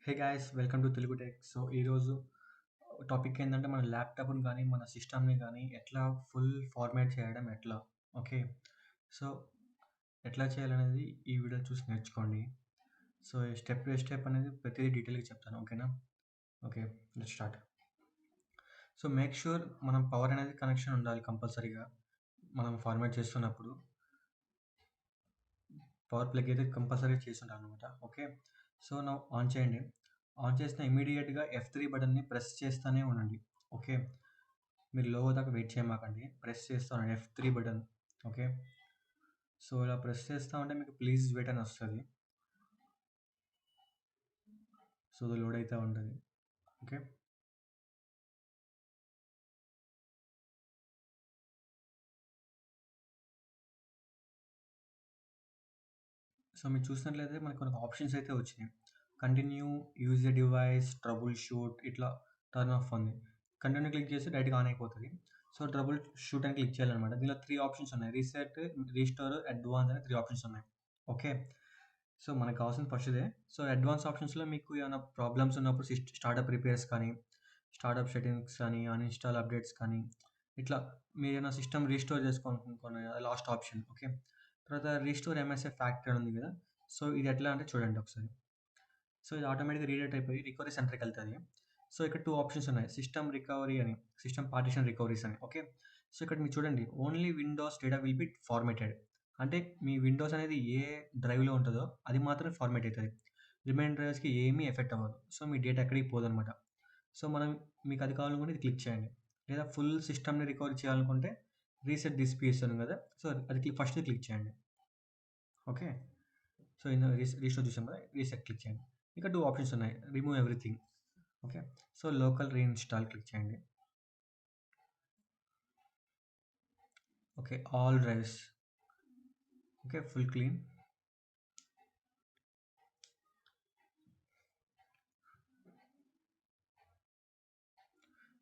Hey guys welcome to Telugu tech. So ఈరోజు topic ఏంటంటే మన ల్యాప్టాప్ని కానీ మన సిస్టమ్ని కానీ ఎట్లా ఫుల్ ఫార్మాట్ చేయడం ఎట్లా. ఓకే. సో ఎట్లా చేయాలనేది ఈ వీడియో చూసి నేర్చుకోండి. సో స్టెప్ బై స్టెప్ అనేది ప్రతిదీ డీటెయిల్గా చెప్తాను. ఓకేనా? Okay, let's start. So make sure మనం పవర్ అనేది కనెక్షన్ ఉండాలి కంపల్సరీగా. మనం ఫార్మాట్ చేస్తున్నప్పుడు పవర్ ప్లగ్ అయితే కంపల్సరీ చేసి ఉంటాను అనమాట. ఓకే. సో నా ఆన్ చేయండి. ఆన్ చేసిన ఇమీడియట్గా F3 బటన్ని ప్రెస్ చేస్తూనే ఉండండి. ఓకే. మీరు లో దాకా వెయిట్ చేయమాకండి, ప్రెస్ చేస్తూ ఉండండి F3 బటన్. ఓకే. సో ఇలా ప్రెస్ చేస్తూ ఉంటే మీకు ప్లీజ్ వెయిట్ అని వస్తుంది. సో అది లోడ్ అవుతూ ఉంటుంది. ఓకే. సో మీరు చూసినట్లయితే మనకు కొన్ని ఆప్షన్స్ అయితే వచ్చినాయి. Continue, use the device, trouble shoot, ఇట్లా టర్న్ ఆఫ్ ఉంది. కంటిన్యూ క్లిక్ చేస్తే డైరెక్ట్గా ఆన్ అయిపోతుంది. సో ట్రబుల్ షూట్ అని క్లిక్ చేయాలన్నమాట. దీనిలో 3 ఆప్షన్స్ ఉన్నాయి. రీసెట్, రీస్టోర్, అడ్వాన్స్ అని 3 ఆప్షన్స్ ఉన్నాయి. ఓకే. సో మనకు కావాల్సింది ఫస్ట్‌దే. సో అడ్వాన్స్ ఆప్షన్స్‌లో మీకు ఏమైనా ప్రాబ్లమ్స్ ఉన్నప్పుడు స్టార్టప్ రిపేర్స్ కానీ, స్టార్టప్ సెట్టింగ్స్ కానీ, అన్‌ఇన్‌స్టాల్ అప్డేట్స్ కానీ, ఇట్లా మీరేమైనా సిస్టమ్ రీస్టోర్ చేసుకోవాలనుకోండి, లాస్ట్ ఆప్షన్. ఓకే. తర్వాత రీస్టోర్ ఎంఎస్ఏ ఫ్యాక్టరీ అని ఉంది కదా! సో ఇది ఎట్లా అంటే చూడండి ఒకసారి. సో ఇది ఆటోమేటిక్‌గా రీడైరెక్ట్ అయిపోయి రికవరీ సెంటర్‌కెళ్తది. సో ఇక్కడ 2 ఆప్షన్స్ ఉన్నాయి. సిస్టమ్ రికవరీ అని, సిస్టమ్ పార్టిషన్ రికవరీస్ అని. ఓకే. సో ఇక్కడ మీరు చూడండి, only Windows data will be formatted. అంటే మీ విండోస్ అనేది ఏ డ్రైవ్‌లో ఉంటదో అది మాత్రమే ఫార్మాట్ అయితది. రిమైనింగ్ డ్రైవ్స్‌కి ఏమీ ఎఫెక్ట్ అవ్వదు. సో మీ డేటా ఎక్కడికి పోదనమాట. సో మనం మీకు అది కావాలనుకుంటే ఇది క్లిక్ చేయండి. లేదా ఫుల్ సిస్టమ్‌ని రికవరీ చేయాలనుకుంటే రీసెట్ దిస్ పీస్ ఉంది కదా! సో అది ఫస్ట్ క్లిక్ చేయండి. ఓకే. సో ఇందులో రీస్టోర్ చూసాం కదా! రీసెట్ క్లిక్ చేయండి. ఇక్కడ 2 ఆప్షన్స్ ఉన్నాయి. Remove everything. Okay. So local reinstall click చేయండి. Okay. All drives. Okay. Full clean.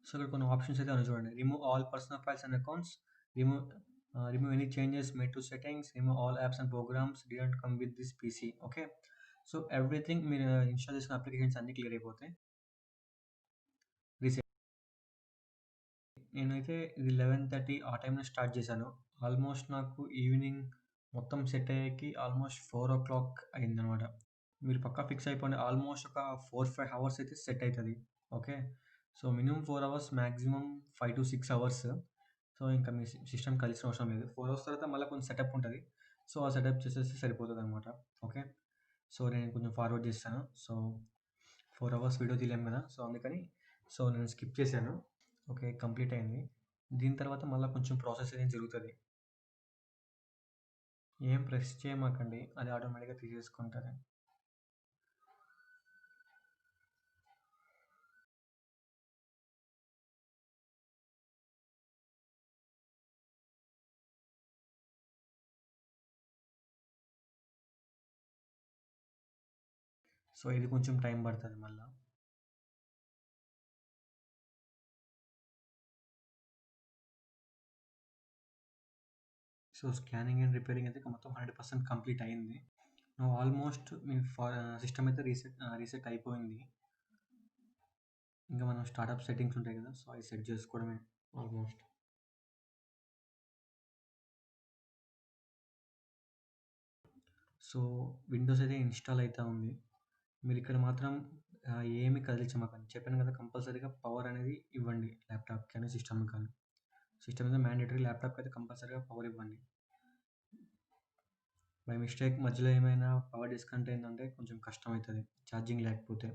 So ఇక్కడ కొన్ని ఆప్షన్స్ అయితే ఉన్నాయి చూడండి. Remove all personal files and accounts, remove remove any changes made to settings, remove all apps and programs didn't come with this PC. Okay. So everything మీరు install చేసిన applications అన్నీ clear అయిపోతాయి. Reset. నేనైతే ఇది 11:30 ఆ టైంలో స్టార్ట్ చేశాను. Almost నాకు ఈవినింగ్ మొత్తం సెట్ అయ్యేకి ఆల్మోస్ట్ 4:00 అయిందనమాట. మీరు పక్కా ఫిక్స్ అయిపోండి. ఆల్మోస్ట్ ఒక 4, 5 అవర్స్ అయితే సెట్ అయితది. Okay. So minimum 4 hours, maximum 5-6 hours. So ఇంకా మీ సిస్టమ్ కలిసిన అవసరం లేదు. 4 అవర్స్ తర్వాత మళ్ళీ కొంచెం సెటప్ ఉంటది. సో ఆ సెటప్ చేసేస్తే సరిపోతదనమాట. ఓకే. సో నేను కొంచెం ఫార్వర్డ్ చేస్తాను. సో 4 అవర్స్ వీడియో తీయలేం కదా! సో అందుకని నేను స్కిప్ చేశాను. ఓకే. కంప్లీట్ అయింది. దీని తర్వాత మళ్ళా కొంచెం ప్రాసెస్ అనేది జరుగుతది. ఏం ప్రెస్ చేయమాకండి, అది ఆటోమేటిక్‌గా తీసేసుకుంటది. సో ఇది కొంచెం టైం పడతది మళ్ళా. సో స్కానింగ్ అండ్ రిపేరింగ్ అయితే మొత్తం 100% కంప్లీట్ అయింది. ఆల్మోస్ట్ మీ సిస్టమ్ అయితే రీసెట్ అయిపోయింది. ఇంకా మనం స్టార్టప్ సెట్టింగ్స్ ఉంటాయి కదా! సో అవి సెట్ చేసుకోవడమే ఆల్మోస్ట్. సో విండోస్ అయితే ఇన్‌స్టాల్ అయితా ఉంది. మీరు ఇక్కడ మాత్రం ఏమి కదిలించమాకండి. చెప్పాను కదా! కంపల్సరీగా పవర్ అనేది ఇవ్వండి ల్యాప్‌టాప్‌కి కానీ, సిస్టమ్‌కి కానీ. సిస్టమ్ అయితే మ్యాండేటరీ, ల్యాప్‌టాప్‌కి అయితే కంపల్సరీగా పవర్ ఇవ్వండి. బై మిస్టేక్ మధ్యలో ఏమైనా పవర్ డిస్కనెక్ట్ అయిందంటే కొంచెం కష్టం అవుతది ఛార్జింగ్ లేకపోతే.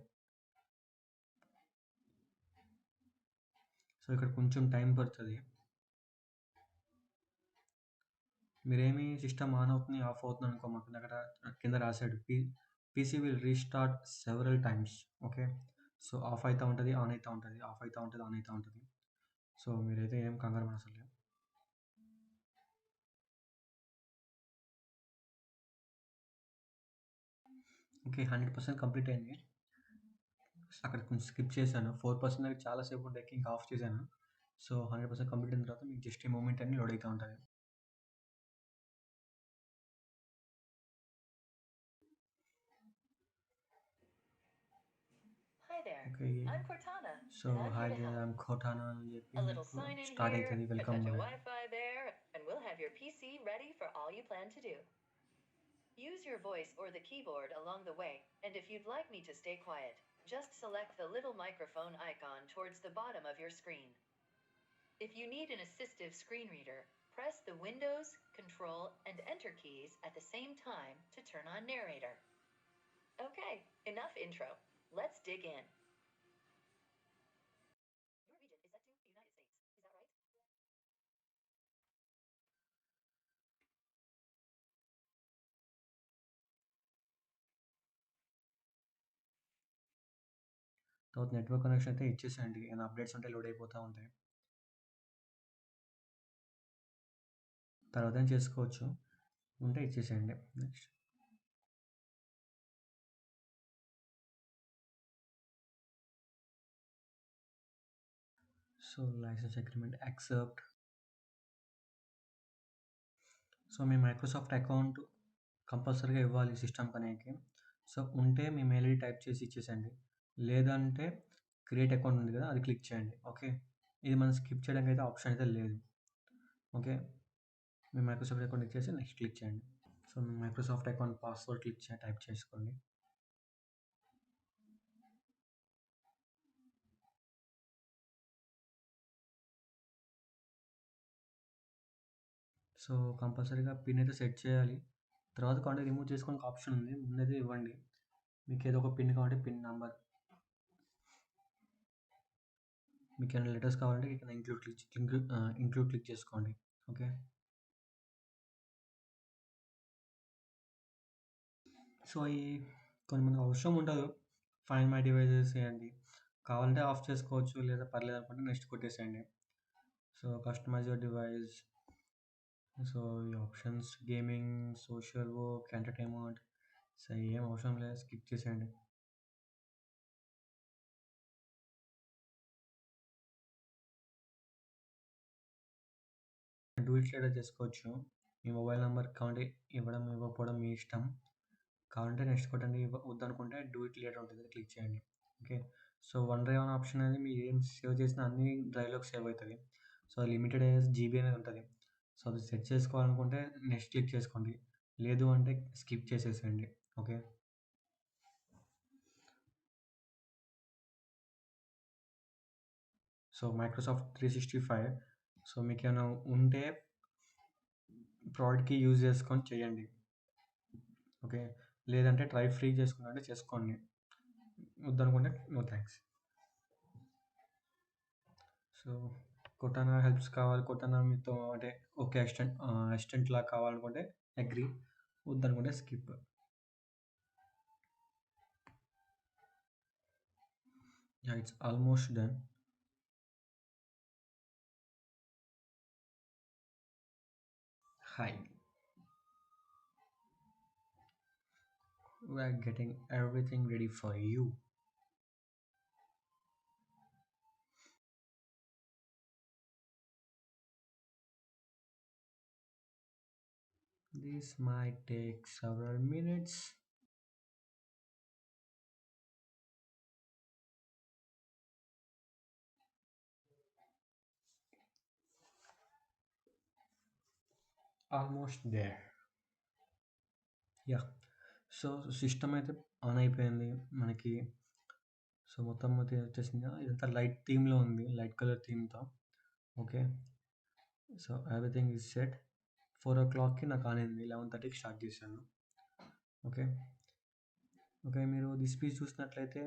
సో ఇక్కడ కొంచెం టైం పడతది. మీరేమి సిస్టమ్ ఆన్ అవుతుంది, ఆఫ్ అవుతుంది అనుకోమాకండి. అక్కడ కింద రాసాడు PC will restart several times. Okay. So off అయితా ఉంటది, ఆన్ అయితా ఉంటది, ఆఫ్ అయితా ఉంటది, ఆన్ అయితా ఉంటది. సో మీరైతే ఏం కంగారు పడనవసరం లేదు. ఓకే. 100% కంప్లీట్ అయింది. అక్కడ కొంచెం స్కిప్ చేశాను. 4% దగ్గర చాలా సేపు ఉండే ఇంకా ఆఫ్ చేశాను. సో 100% కంప్లీట్ అయిన తర్వాత మీకు జస్ట్ ఈ మూమెంట్ అని లోడ్ అయితా ఉంటది. Okay. I'm Cortana, So and I'm hi here to there, help. I'm Cortana అని చెప్పి A little మీకు sign in స్టార్ట్ here, అవుతుంది. a welcome touch of back. Wi-Fi there, and we'll have your PC ready for all you plan to do. Use your voice or the keyboard along the way, and if you'd like me to stay quiet, just select the little microphone icon towards the bottom of your screen. If you need an assistive screen reader, press the Windows, Control, and Enter keys at the same time to turn on narrator. Okay, enough intro. Let's dig in. Your region is set to the United States. Is that right? తర్వాత network connection అయితే ఇచ్చేసేయండి. ఏమైనా updates ఉంటే load అయిపోతూ ఉంటాయి. తర్వాత చేసుకోవచ్చు, ఉంటే ఇచ్చేసేయండి. Next so license agreement accept. So మీ మైక్రోసాఫ్ట్ అకౌంట్ కంపల్సరీగా ఇవ్వాలి సిస్టమ్ కనేకి. సో ఉంటే మీ మెయిల్ ఐడి టైప్ చేసి ఇచ్చేసేయండి. లేదంటే క్రియేట్ అకౌంట్ ఉంది కదా, అది క్లిక్ చేయండి. ఓకే, ఇది మనం స్కిప్ చేయడానికి అయితే ఆప్షన్ అయితే లేదు. ఓకే, మీ మైక్రోసాఫ్ట్ అకౌంట్ ఇచ్చేసి నెక్స్ట్ క్లిక్ చేయండి. సో మీ మైక్రోసాఫ్ట్ అకౌంట్ పాస్వర్డ్ టైప్ చేసుకోండి. సో కంపల్సరీగా పిన్ అయితే సెట్ చేయాలి. తర్వాత కాంటే రిమూవ్ చేసుకోవడానికి ఆప్షన్ ఉంది, ముందైతే ఇవ్వండి. మీకు ఏదో ఒక పిన్ కావాలంటే పిన్ నెంబర్, మీకు ఏమైనా లెటర్స్ కావాలంటే ఇక్కడ ఇంక్లూడ్ క్లిక్ చేసుకోండి. ఓకే, సో ఈ కొన్ని మనకు అవసరం ఉండదు. ఫైండ్ మై డివైజెస్ చేయండి, కావాలంటే ఆఫ్ చేసుకోవచ్చు, లేదా పర్లేదు అనుకుంటే నెక్స్ట్ కొట్టేసేయండి. So customize your device. So ఈ options gaming, social work, entertainment, so ఏం అవసరం లేదు, స్కిప్ చేసేయండి. డూ ఇట్ లేటర్ చేసుకోవచ్చు. మీ మొబైల్ నెంబర్ కావాలంటే ఇవ్వడం ఇవ్వకపోవడం మీ ఇష్టం. కావాలంటే నెక్స్ట్ కొట్టండి, వద్దనుకుంటే డూ ఇట్ లేటర్ ఉంటుంది, క్లిక్ చేయండి. ఓకే, సో వన్ డ్రైవ్ అనే ఆప్షన్ అనేది మీరు ఏం సేవ్ చేసినా అన్ని డ్రైవ్లోకి సేవ్ అవుతుంది. సో లిమిటెడ్ జీబీ అనేది ఉంటుంది. సో అది సెట్ చేసుకోవాలనుకుంటే నెక్స్ట్ క్లిక్ చేసుకోండి, లేదు అంటే స్కిప్ చేసేసేయండి. Okay, so Microsoft 365. సో మీకు ఏమైనా ఉంటే ప్రోడక్ట్కి యూజ్ చేసుకొని చేయండి. ఓకే, లేదంటే ట్రై ఫ్రీ చేసుకున్నట్టే చేసుకోండి, వద్దనుకుంటే నో థ్యాంక్స్. సో కొటానా హెల్ప్స్ కావాలి, కొటానా మీతో అంటే ఓకే అసిస్టెంట్ లాగా కావాలనుకుంటే అగ్రీ, వద్దనుకుంటే skip. Yeah, it's almost done. Hi, we are getting everything ready for you. This might take several minutes. Almost there. Yeah, so system అయితే on అయిపోయింది మనకి. So మొత్తం అయితే వచ్చేసింది, ఇదంతా లైట్ థీమ్లో ఉంది, లైట్ కలర్ థీమ్తో. Okay, so everything is set. 4 o'clockకి నాకు ఆనింది, 11:30కి స్టార్ట్ చేశాను. ఓకే, ఓకే, మీరు స్పీచ్ చూసినట్లయితే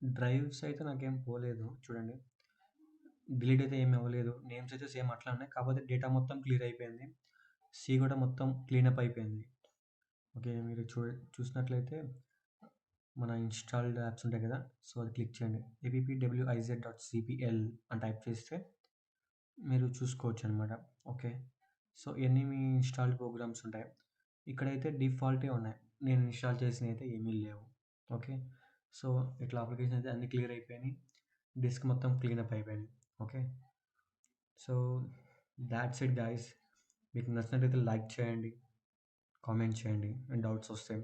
డ్రైవ్స్ అయితే నాకేం పోలేదు చూడండి, డిలీట్ అయితే ఏమి అవ్వలేదు, నేమ్స్ అయితే సేమ్ అట్లా ఉన్నాయి, కాకపోతే డేటా మొత్తం క్లియర్ అయిపోయింది, సి కూడా మొత్తం క్లీనప్ అయిపోయింది. ఓకే, మీరు చూసినట్లయితే మన ఇన్‌స్టాల్డ్ యాప్స్ ఉంటాయి కదా, సో అది క్లిక్ చేయండి. appwiz.cpl అని టైప్ చేస్తే మీరు చూసుకోవచ్చనమాట. ఓకే, సో ఇయన్నీ మీ ఇన్‌స్టాల్డ్ ప్రోగ్రామ్స్ ఉంటాయి. ఇక్కడైతే డిఫాల్టే ఉన్నాయి, నేను ఇన్‌స్టాల్ చేసినవయితే ఏమీ లేవు. ఓకే, సో ఇట్లా అప్లికేషన్ అయితే అన్నీ క్లియర్ అయిపోయినాయి, డిస్క్ మొత్తం క్లీనప్ అయిపోయింది. Okay, so that's it guys. మీకు నచ్చినట్లయితే లైక్ చేయండి, కామెంట్ చేయండి, అండ్ డౌట్స్ వస్తే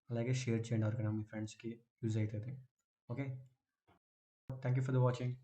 అలాగే షేర్ చేయండి ఎవరికైనా మీ ఫ్రెండ్స్‌కి యూజ్ అయితది. Okay. Thank you for the watching.